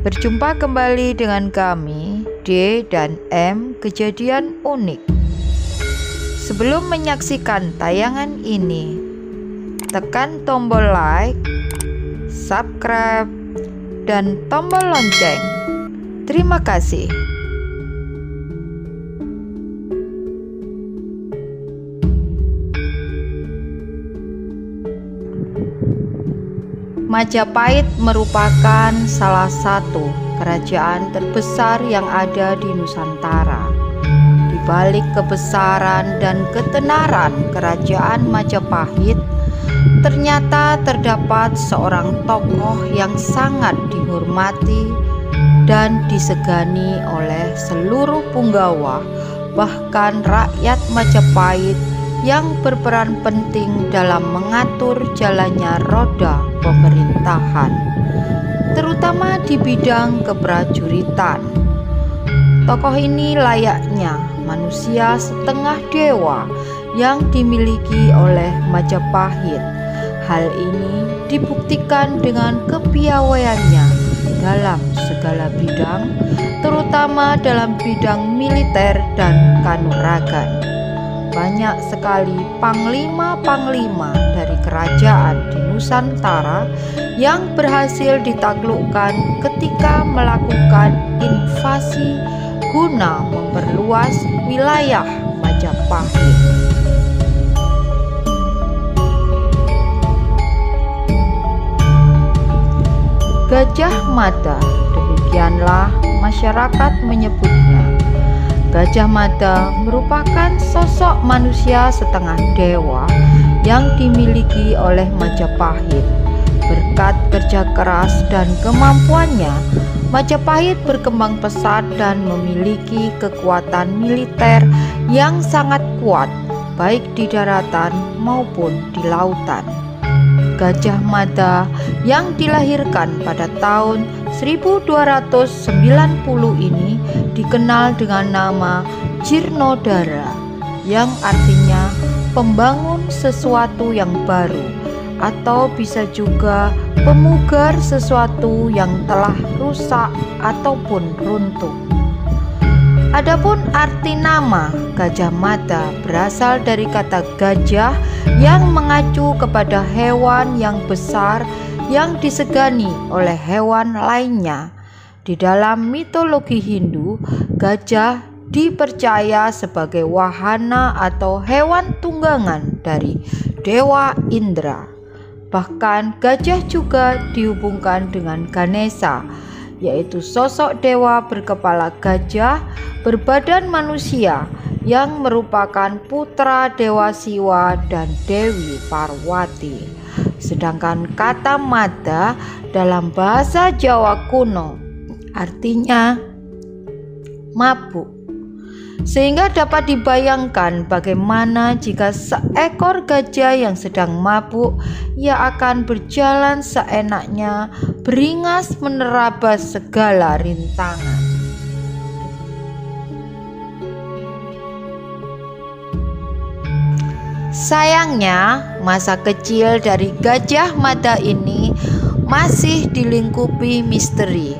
Berjumpa kembali dengan kami, D dan M Kejadian Unik. Sebelum menyaksikan tayangan ini, tekan tombol like, subscribe, dan tombol lonceng. Terima kasih. Majapahit merupakan salah satu kerajaan terbesar yang ada di Nusantara. Di balik kebesaran dan ketenaran kerajaan Majapahit, ternyata terdapat seorang tokoh yang sangat dihormati dan disegani oleh seluruh punggawa, bahkan rakyat Majapahit, yang berperan penting dalam mengatur jalannya roda pemerintahan, terutama di bidang keprajuritan. Tokoh ini layaknya manusia setengah dewa yang dimiliki oleh Majapahit. Hal ini dibuktikan dengan kepiawaiannya dalam segala bidang, terutama dalam bidang militer dan kanuragan. Banyak sekali panglima-panglima dari kerajaan di Nusantara yang berhasil ditaklukkan ketika melakukan invasi guna memperluas wilayah Majapahit. Gajah Mada, demikianlah masyarakat menyebutnya. Gajah Mada merupakan sosok manusia setengah dewa yang dimiliki oleh Majapahit. Berkat kerja keras dan kemampuannya, Majapahit berkembang pesat dan memiliki kekuatan militer yang sangat kuat, baik di daratan maupun di lautan. Gajah Mada yang dilahirkan pada tahun 1290 ini dikenal dengan nama Jirnodara, yang artinya pembangun sesuatu yang baru, atau bisa juga pemugar sesuatu yang telah rusak ataupun runtuh. Adapun arti nama Gajah Mada berasal dari kata gajah yang mengacu kepada hewan yang besar yang disegani oleh hewan lainnya. Di dalam mitologi Hindu, gajah dipercaya sebagai wahana atau hewan tunggangan dari Dewa Indra. Bahkan gajah juga dihubungkan dengan Ganesha, yaitu sosok dewa berkepala gajah berbadan manusia yang merupakan putra Dewa Siwa dan Dewi Parwati. Sedangkan kata Mada dalam bahasa Jawa kuno artinya mabuk, sehingga dapat dibayangkan bagaimana jika seekor gajah yang sedang mabuk, ia akan berjalan seenaknya, beringas menerabas segala rintangan. Sayangnya, masa kecil dari Gajah Mada ini masih dilingkupi misteri.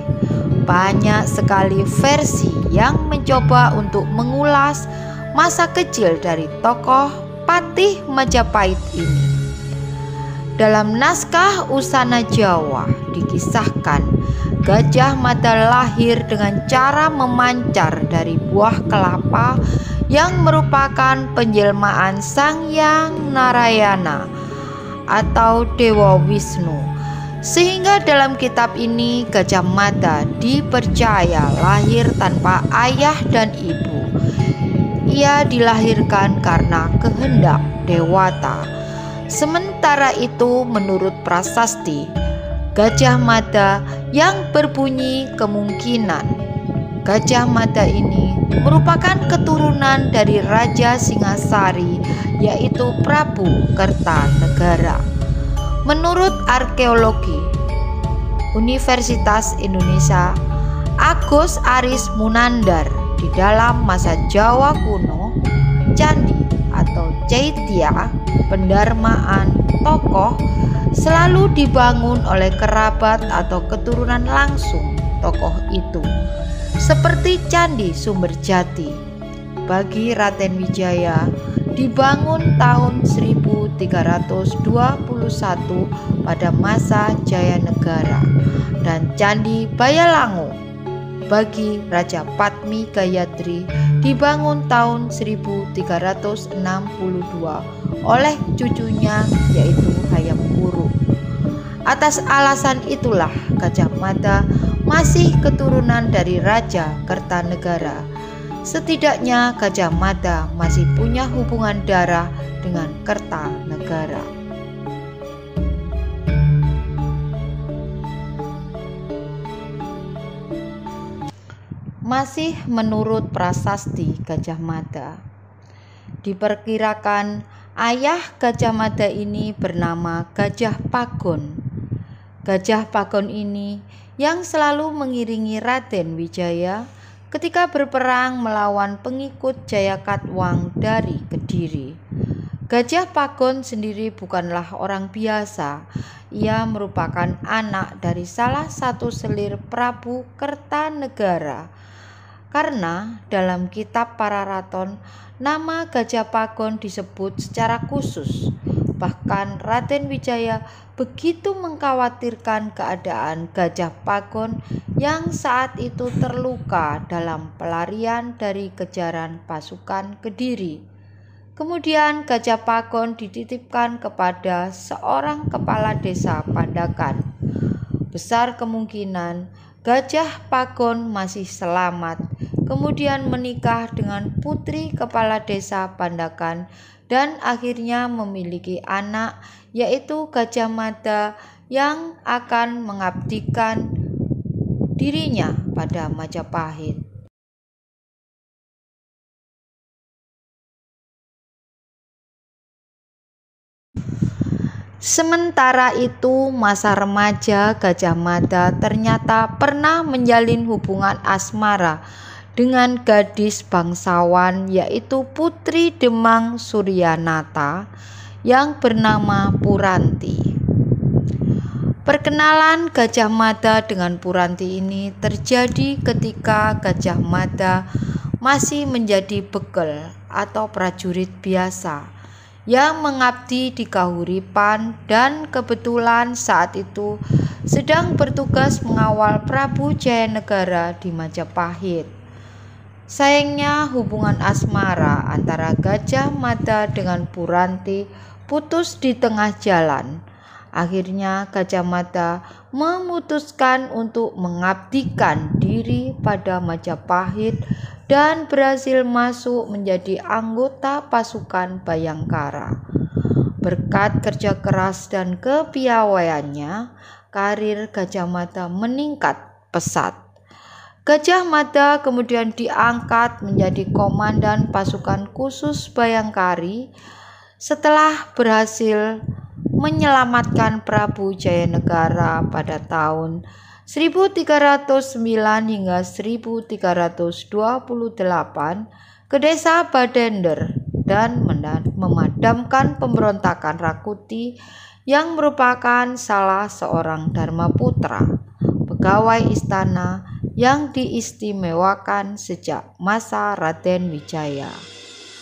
Banyak sekali versi yang mencoba untuk mengulas masa kecil dari tokoh Patih Majapahit ini. Dalam naskah Usana Jawa dikisahkan Gajah Mada lahir dengan cara memancar dari buah kelapa yang merupakan penjelmaan Sang Hyang Narayana atau Dewa Wisnu. Sehingga dalam kitab ini Gajah Mada dipercaya lahir tanpa ayah dan ibu. Ia dilahirkan karena kehendak dewata. Sementara itu menurut prasasti, Gajah Mada yang berbunyi kemungkinan Gajah Mada ini merupakan keturunan dari Raja Singasari, yaitu Prabu Kertanegara. Menurut arkeologi Universitas Indonesia, Agus Aris Munandar, di dalam masa Jawa kuno, candi atau caitya, pendarmaan tokoh selalu dibangun oleh kerabat atau keturunan langsung tokoh itu, seperti Candi Sumberjati bagi Raden Wijaya dibangun tahun 1321 pada masa Jaya Negara, dan Candi Bayalangu bagi Raja Padmi Gayatri dibangun tahun 1362 oleh cucunya yaitu Hayam Wuruk. Atas alasan itulah Gajah Mada masih keturunan dari Raja Kertanegara. Setidaknya Gajah Mada masih punya hubungan darah dengan Kertanegara. Masih menurut prasasti Gajah Mada, diperkirakan ayah Gajah Mada ini bernama Gajah Pagon. Gajah Pagon ini yang selalu mengiringi Raden Wijaya ketika berperang melawan pengikut Jayakatwang dari Kediri. Gajah Pagon sendiri bukanlah orang biasa. Ia merupakan anak dari salah satu selir Prabu Kertanegara. Karena dalam kitab Pararaton nama Gajah Pagon disebut secara khusus. Bahkan Raden Wijaya begitu mengkhawatirkan keadaan Gajah Pagon yang saat itu terluka dalam pelarian dari kejaran pasukan Kediri. Kemudian Gajah Pagon dititipkan kepada seorang kepala desa Pandakan. Besar kemungkinan Gajah Pagon masih selamat, kemudian menikah dengan putri kepala desa Pandakan dan akhirnya memiliki anak yaitu Gajah Mada yang akan mengabdikan dirinya pada Majapahit. Sementara itu, masa remaja Gajah Mada ternyata pernah menjalin hubungan asmara dengan gadis bangsawan yaitu Putri Demang Suryanata yang bernama Puranti. Perkenalan Gajah Mada dengan Puranti ini terjadi ketika Gajah Mada masih menjadi bekel atau prajurit biasa yang mengabdi di Kahuripan dan kebetulan saat itu sedang bertugas mengawal Prabu Jayanegara di Majapahit. Sayangnya hubungan asmara antara Gajah Mada dengan Puranti putus di tengah jalan. Akhirnya Gajah Mada memutuskan untuk mengabdikan diri pada Majapahit dan berhasil masuk menjadi anggota pasukan Bayangkara. Berkat kerja keras dan kepiawaiannya, karir Gajah Mada meningkat pesat. Gajah Mada kemudian diangkat menjadi komandan pasukan khusus Bayangkari setelah berhasil menyelamatkan Prabu Jayanegara pada tahun 1309 hingga 1328 ke desa Badender dan memadamkan pemberontakan Rakuti yang merupakan salah seorang Dharmaputra, pegawai istana yang diistimewakan sejak masa Raden Wijaya.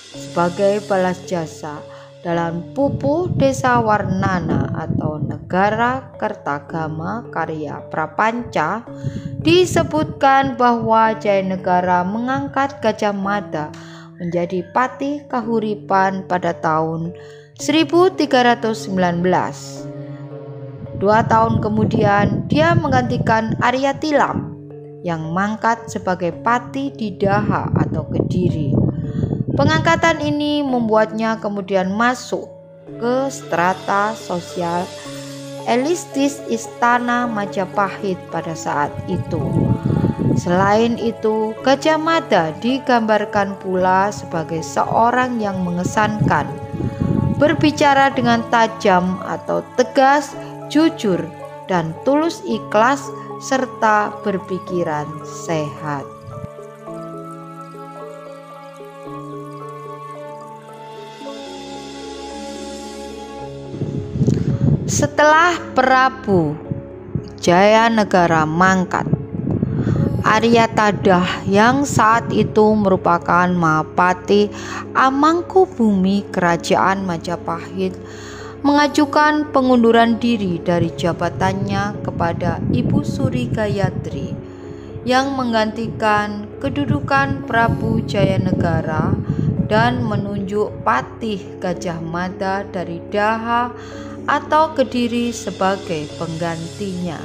Sebagai balas jasa, dalam Pupuh Desa Warnana atau Negara Kertagama karya Prapanca disebutkan bahwa Jayanegara mengangkat Gajah Mada menjadi Patih Kahuripan pada tahun 1319. 2 tahun kemudian dia menggantikan Arya Tilam yang mangkat sebagai Patih di Daha atau Kediri. Pengangkatan ini membuatnya kemudian masuk ke strata sosial elitis istana Majapahit pada saat itu. Selain itu, Gajah Mada digambarkan pula sebagai seorang yang mengesankan, berbicara dengan tajam atau tegas, jujur, dan tulus ikhlas, serta berpikiran sehat. Setelah Prabu Jayanegara mangkat, Aryatadah yang saat itu merupakan Mahapati Amangkubumi Kerajaan Majapahit mengajukan pengunduran diri dari jabatannya kepada Ibu Suri Gayatri yang menggantikan kedudukan Prabu Jayanegara dan menunjuk Patih Gajah Mada dari Daha atau Kediri sebagai penggantinya.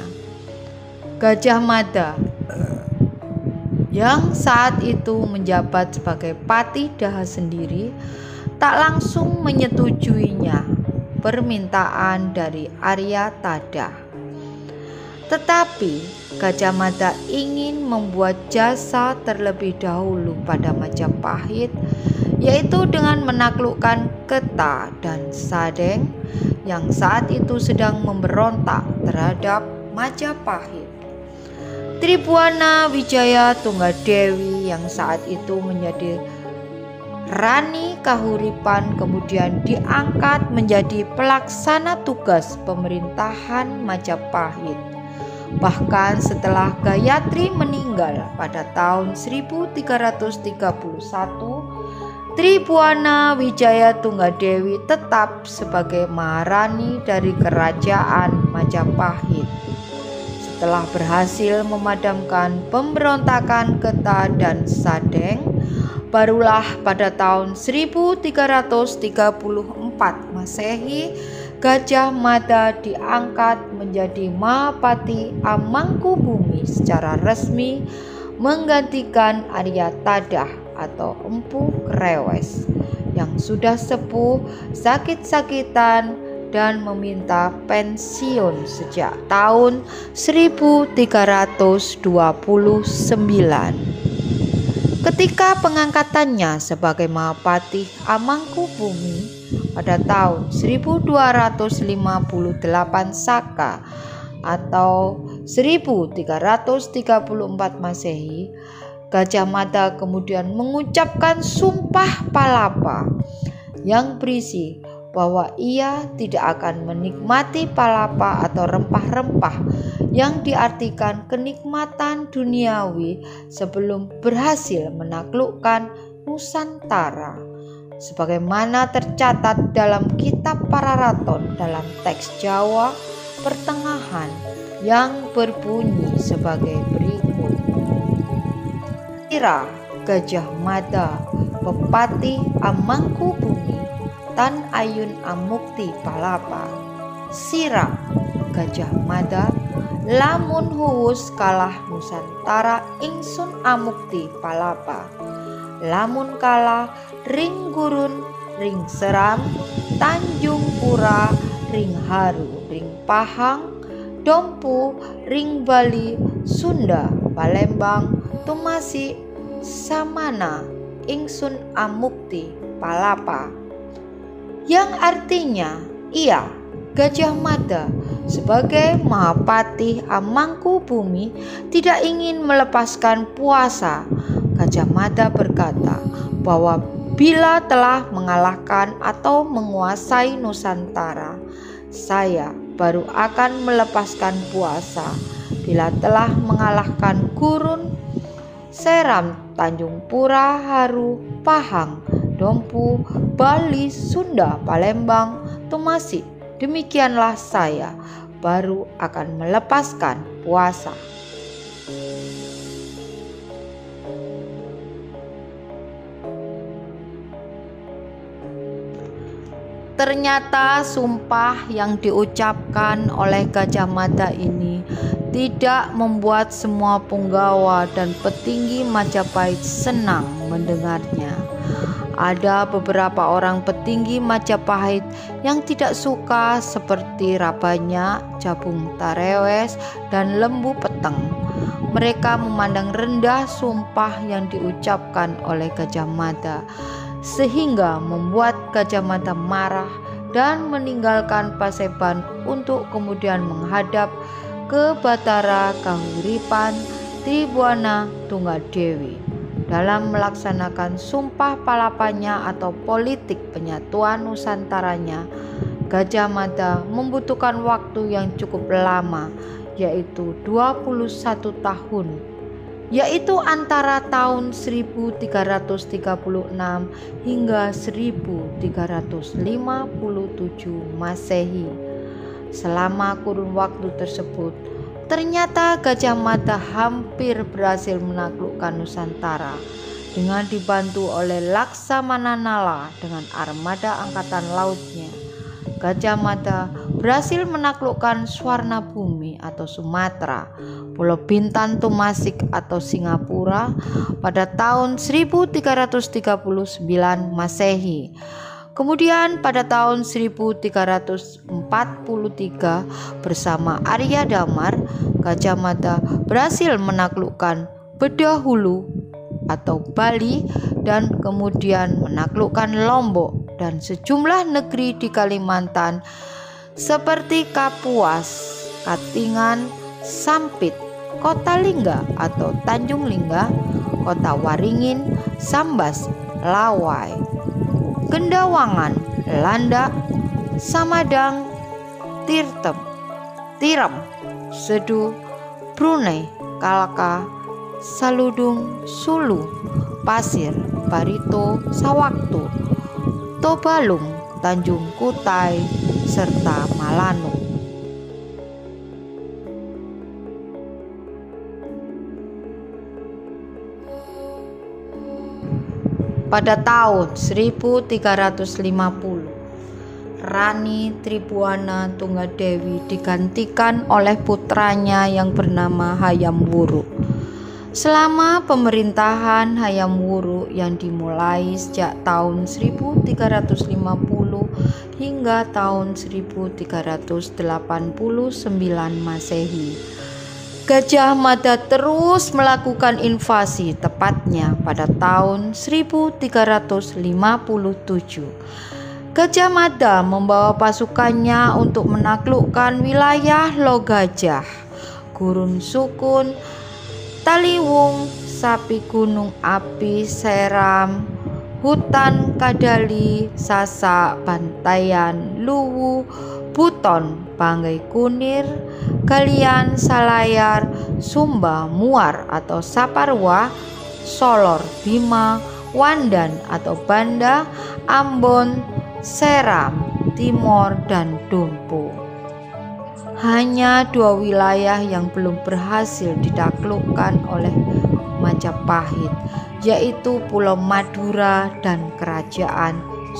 Gajah Mada yang saat itu menjabat sebagai Patih Daha sendiri tak langsung menyetujuinya permintaan dari Aryatadah. Tetapi Gajah Mada ingin membuat jasa terlebih dahulu pada Majapahit, yaitu dengan menaklukkan Keta dan Sadeng yang saat itu sedang memberontak terhadap Majapahit. Tribhuwana Wijaya Tunggadewi yang saat itu menjadi Rani Kahuripan kemudian diangkat menjadi pelaksana tugas pemerintahan Majapahit. Bahkan setelah Gayatri meninggal pada tahun 1331, Tribhuwana Wijaya Tunggadewi tetap sebagai Maharani dari Kerajaan Majapahit. Setelah berhasil memadamkan pemberontakan Keta dan Sadeng, barulah pada tahun 1334 Masehi Gajah Mada diangkat menjadi Mahapati Amangkubumi secara resmi, menggantikan Aryatadah atau Empu Krewes yang sudah sepuh, sakit-sakitan, dan meminta pensiun sejak tahun 1329. Ketika pengangkatannya sebagai Mahapati Amangkubumi pada tahun 1258 Saka atau 1334 Masehi, Gajah Mada kemudian mengucapkan Sumpah Palapa yang berisi bahwa ia tidak akan menikmati palapa atau rempah-rempah yang diartikan kenikmatan duniawi sebelum berhasil menaklukkan Nusantara, sebagaimana tercatat dalam kitab Pararaton dalam teks Jawa Pertengahan yang berbunyi sebagai berikut. Sira Gajah Mada Bupati Amangkubumi Tan Ayun Amukti Palapa. Sira Gajah Mada lamun huwus kalah Nusantara ingsun amukti palapa. Lamun kalah ring gurun ring seram Tanjung Pura ring haru ring Pahang Dompu ring Bali Sunda Palembang Tumasi samana ingsun amukti palapa, yang artinya ia Gajah Mada sebagai Mahapati Amangkubumi tidak ingin melepaskan puasa. Gajah Mada berkata bahwa bila telah mengalahkan atau menguasai Nusantara, saya baru akan melepaskan puasa. Bila telah mengalahkan Gurun, Seram, Tanjung Pura, Haru, Pahang, Dompu, Bali, Sunda, Palembang, Tumasi, demikianlah saya baru akan melepaskan puasa. Ternyata sumpah yang diucapkan oleh Gajah Mada ini tidak membuat semua punggawa dan petinggi Majapahit senang mendengarnya. Ada beberapa orang petinggi Majapahit yang tidak suka, seperti Rabanya, Jabung Tarewes, dan Lembu Peteng. Mereka memandang rendah sumpah yang diucapkan oleh Gajah Mada, sehingga membuat Gajah Mada marah dan meninggalkan Paseban untuk kemudian menghadap ke Batara Kahuripan Tribhuwana Tunggadewi. Dalam melaksanakan sumpah palapanya atau politik penyatuan Nusantaranya, Gajah Mada membutuhkan waktu yang cukup lama, yaitu 21 tahun. yaitu antara tahun 1336 hingga 1357 Masehi. Selama kurun waktu tersebut, ternyata Gajah Mada hampir berhasil menaklukkan Nusantara dengan dibantu oleh Laksamana Nala dengan armada angkatan lautnya. Gajah Mada berhasil menaklukkan Swarna Bumi atau Sumatera, Pulau Bintan Tumasik atau Singapura pada tahun 1339 Masehi. Kemudian pada tahun 1343 bersama Arya Damar, Gajah Mada berhasil menaklukkan Bedahulu atau Bali dan kemudian menaklukkan Lombok dan sejumlah negeri di Kalimantan seperti Kapuas, Katingan, Sampit, Kota Lingga atau Tanjung Lingga, Kota Waringin, Sambas, Lawai, Gendawangan, Landak, Samadang, Tiram, Sedu, Brunei, Kalaka, Saludung, Sulu, Pasir, Barito, Sawaktu, Tobalung, Tanjung Kutai, serta Malano. Pada tahun 1350, Rani Tribuana Tunggadewi digantikan oleh putranya yang bernama Hayam Wuruk. Selama pemerintahan Hayam Wuruk yang dimulai sejak tahun 1350 hingga tahun 1389 Masehi, Gajah Mada terus melakukan invasi, tepatnya pada tahun 1357. Gajah Mada membawa pasukannya untuk menaklukkan wilayah Logajah, Gurun Sukun, Taliwung, Sapi Gunung Api, Seram, Hutan Kadali, Sasak, Bantayan, Luwu, Buton, Banggai Kunir, Galian, Salayar, Sumba, Muar atau Saparwa, Solor, Bima, Wandan atau Banda, Ambon, Seram, Timor, dan Dompo. Hanya dua wilayah yang belum berhasil ditaklukkan oleh Majapahit, yaitu Pulau Madura dan Kerajaan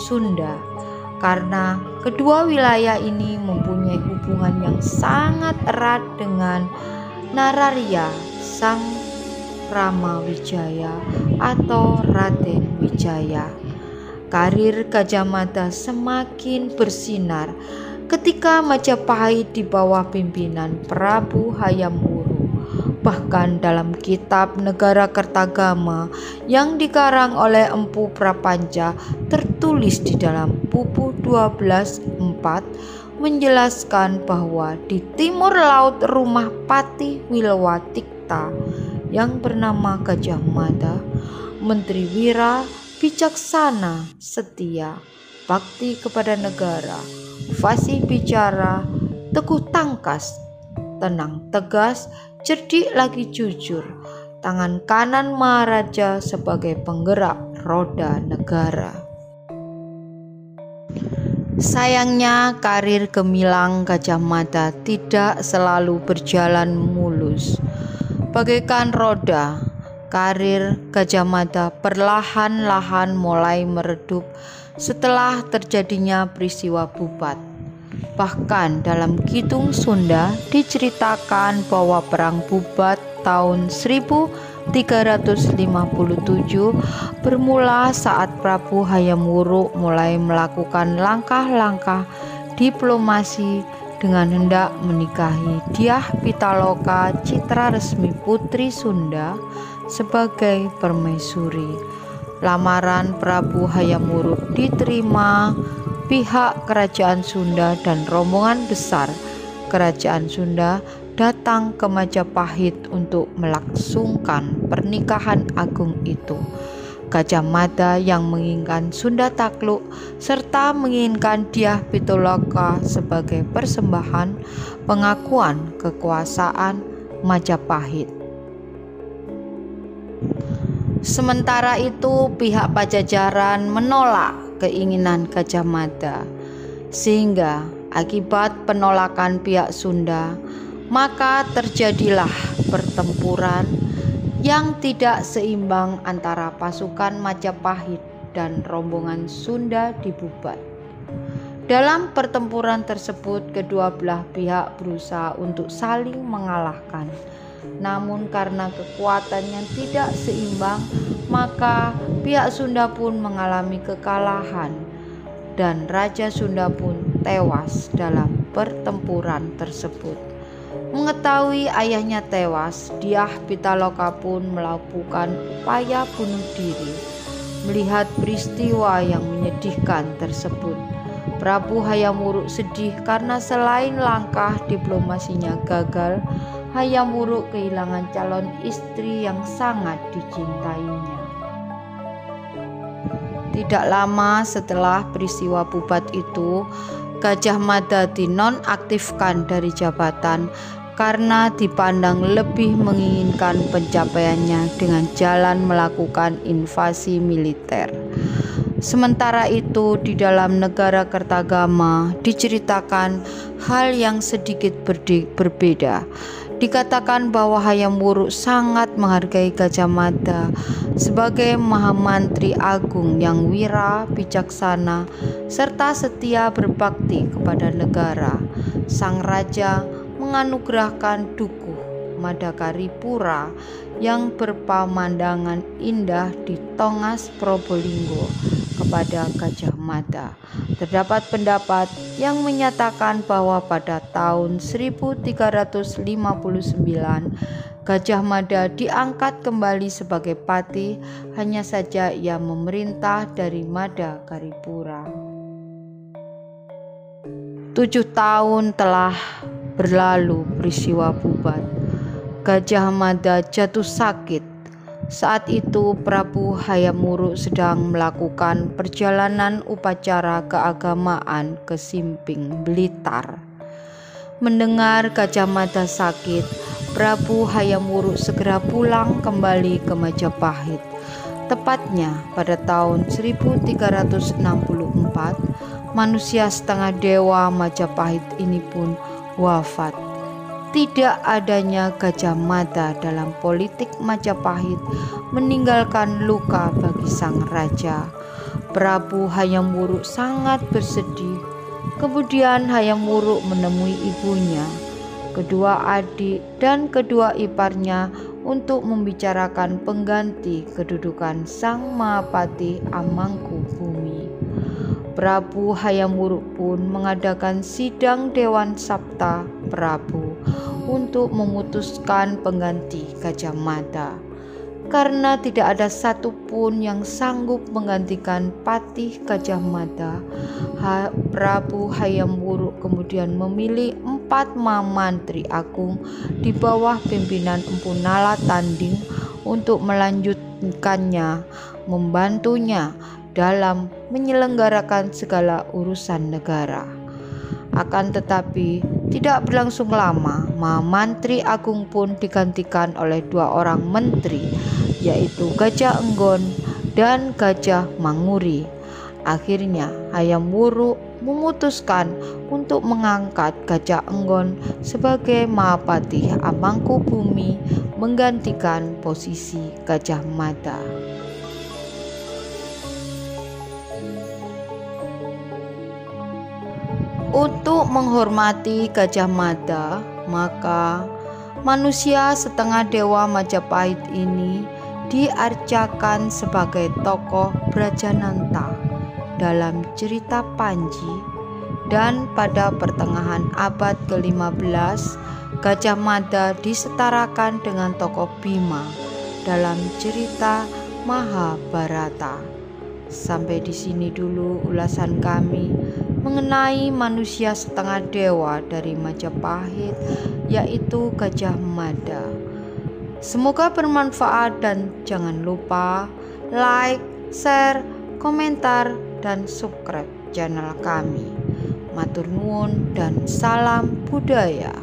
Sunda. Karena kedua wilayah ini mempunyai hubungan yang sangat erat dengan Nararya Sang Rama Wijaya atau Raden Wijaya. Karir Gajah Mada semakin bersinar ketika Majapahit di bawah pimpinan Prabu Hayam Wuruk. Bahkan dalam kitab Negara Kertagama yang dikarang oleh Empu Prapanca tertulis di dalam buku 12/4 menjelaskan bahwa di timur laut rumah Patih Wilwatikta yang bernama Gajah Mada, Menteri Wira, bijaksana, setia, bakti kepada negara, fasih bicara, teguh tangkas, tenang tegas, cerdik lagi jujur, tangan kanan Maharaja sebagai penggerak roda negara. Sayangnya karir gemilang Gajah Mada tidak selalu berjalan mulus. Bagaikan roda, karir Gajah Mada perlahan-lahan mulai meredup setelah terjadinya peristiwa Bubat. Bahkan dalam Kidung Sunda diceritakan bahwa perang Bubat tahun 1357 bermula saat Prabu Hayam Wuruk mulai melakukan langkah-langkah diplomasi dengan hendak menikahi Dyah Pitaloka Citra Resmi Putri Sunda sebagai permaisuri. Lamaran Prabu Hayam Wuruk diterima pihak Kerajaan Sunda dan rombongan besar Kerajaan Sunda datang ke Majapahit untuk melangsungkan pernikahan agung itu. Gajah Mada yang menginginkan Sunda takluk serta menginginkan Dyah Pitaloka sebagai persembahan pengakuan kekuasaan Majapahit. Sementara itu pihak Pajajaran menolak keinginan Gajah Mada, sehingga akibat penolakan pihak Sunda, maka terjadilah pertempuran yang tidak seimbang antara pasukan Majapahit dan rombongan Sunda di Bubat. Dalam pertempuran tersebut, kedua belah pihak berusaha untuk saling mengalahkan. Namun karena kekuatan yang tidak seimbang, maka pihak Sunda pun mengalami kekalahan dan Raja Sunda pun tewas dalam pertempuran tersebut. Mengetahui ayahnya tewas, Dyah Pitaloka pun melakukan upaya bunuh diri. Melihat peristiwa yang menyedihkan tersebut, Prabu Hayam Wuruk sedih karena selain langkah diplomasinya gagal, Hayam Wuruk kehilangan calon istri yang sangat dicintainya. Tidak lama setelah peristiwa Bubat itu, Gajah Mada dinonaktifkan dari jabatan karena dipandang lebih menginginkan pencapaiannya dengan jalan melakukan invasi militer. Sementara itu, di dalam negara Kertagama diceritakan hal yang sedikit berbeda. Dikatakan bahwa Hayam Wuruk sangat menghargai Gajah Mada sebagai Mahamantri Agung yang wira, bijaksana, serta setia berbakti kepada negara. Sang raja menganugerahkan dukuh Madakaripura yang berpemandangan indah di Tongas Probolinggo kepada Gajah Mada. Terdapat pendapat yang menyatakan bahwa pada tahun 1359 Gajah Mada diangkat kembali sebagai patih, hanya saja ia memerintah dari Madakaripura. 7 tahun telah berlalu peristiwa Bubat. Gajah Mada jatuh sakit. Saat itu Prabu Hayam Wuruk sedang melakukan perjalanan upacara keagamaan ke Simping, Blitar. Mendengar Gajah Mada sakit, Prabu Hayam Wuruk segera pulang kembali ke Majapahit. Tepatnya pada tahun 1364, manusia setengah dewa Majapahit ini pun wafat. Tidak adanya Gajah Mada dalam politik Majapahit meninggalkan luka bagi sang raja. Prabu Hayam Wuruk sangat bersedih. Kemudian Hayam Wuruk menemui ibunya, kedua adik dan kedua iparnya untuk membicarakan pengganti kedudukan sang Mahapati Amangkubumi. Prabu Hayam Wuruk pun mengadakan sidang Dewan Sabta Prabu untuk memutuskan pengganti Gajah Mada. Karena tidak ada satupun yang sanggup menggantikan patih Gajah Mada, Prabu Hayam Wuruk kemudian memilih 4 Mahmantri Agung di bawah pimpinan Empu Nala Tanding untuk melanjutkannya, membantunya dalam menyelenggarakan segala urusan negara. Akan tetapi tidak berlangsung lama, Mahmantri Agung pun digantikan oleh 2 orang menteri, yaitu Gajah Enggon dan Gajah Manguri. Akhirnya Hayam Wuruk memutuskan untuk mengangkat Gajah Enggon sebagai Mahapati Amangkubumi, menggantikan posisi Gajah Mada. Untuk menghormati Gajah Mada, maka manusia setengah dewa Majapahit ini diarcakan sebagai tokoh Brajananta dalam cerita Panji, dan pada pertengahan abad ke-15 Gajah Mada disetarakan dengan tokoh Bima dalam cerita Mahabharata. Sampai di sini dulu ulasan kami mengenai manusia setengah dewa dari Majapahit, yaitu Gajah Mada. Semoga bermanfaat dan jangan lupa like, share, komentar, dan subscribe channel kami. Matur nuwun dan salam budaya.